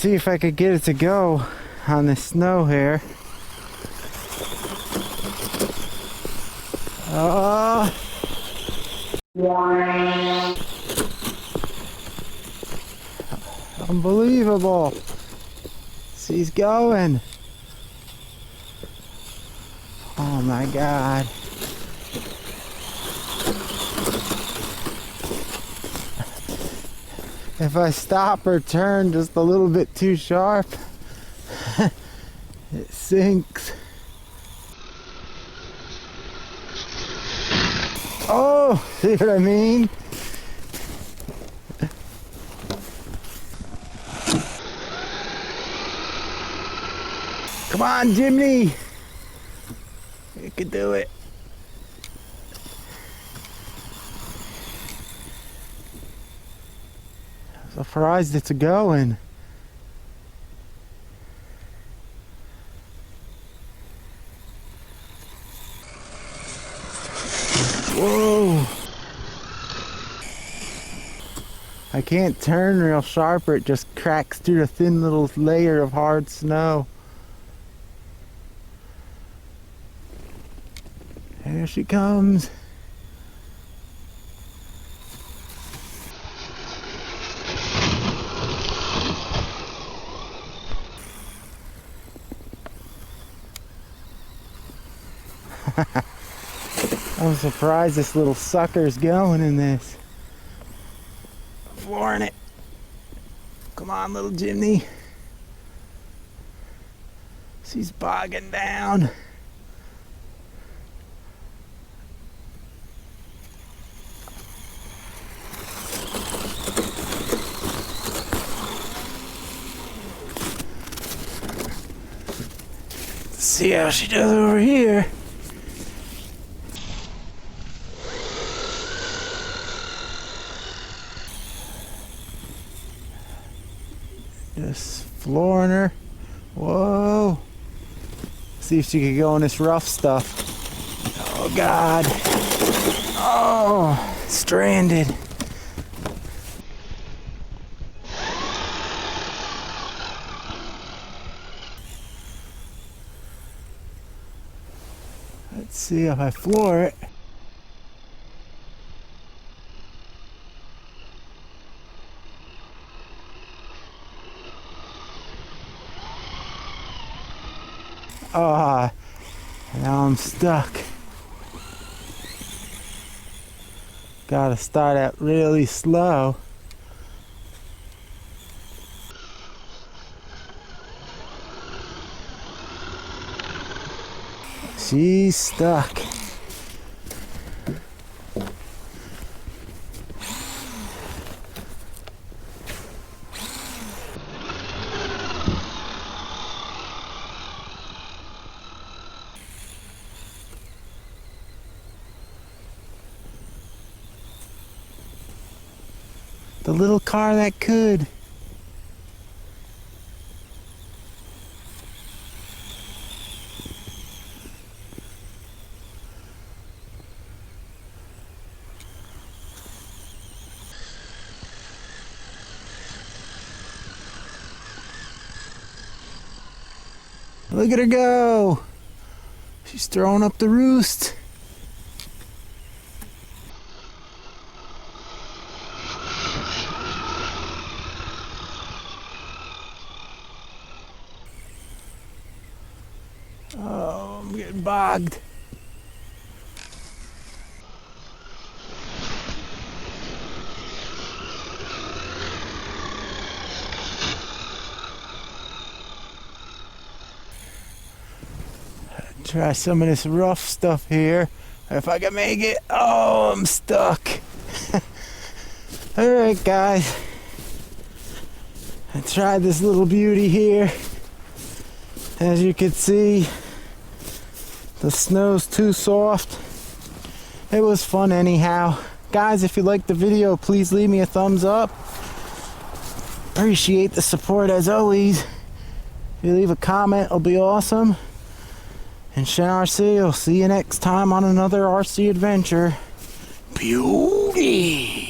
see if I could get it to go on the snow here. Oh! Unbelievable! She's going! Oh my God! If I stop or turn just a little bit too sharp, it sinks. Oh, see what I mean? Come on, Jimny! You can do it. Surprised it's going. Whoa! I can't turn real sharp or it just cracks through a thin little layer of hard snow. Here she comes. I'm surprised this little sucker's going in this. Flooring it. Come on, little Jimny. She's bogging down. Let's see how she does over here. Just flooring her. Whoa. See if she can go in this rough stuff. Oh God. Oh, stranded. Let's see if I floor it. Ah, now I'm stuck. Gotta start out really slow. She's stuck. The little car that could. Look at her go. She's throwing up the roost. Oh, I'm getting bogged. Try some of this rough stuff here. If I can make it. Oh, I'm stuck. Alright guys. I tried this little beauty here. As you can see, the snow's too soft. It was fun anyhow. Guys, if you liked the video, please leave me a thumbs up. Appreciate the support as always. If you leave a comment, it'll be awesome. And Shen RC, I'll see you next time on another RC adventure. Beauty!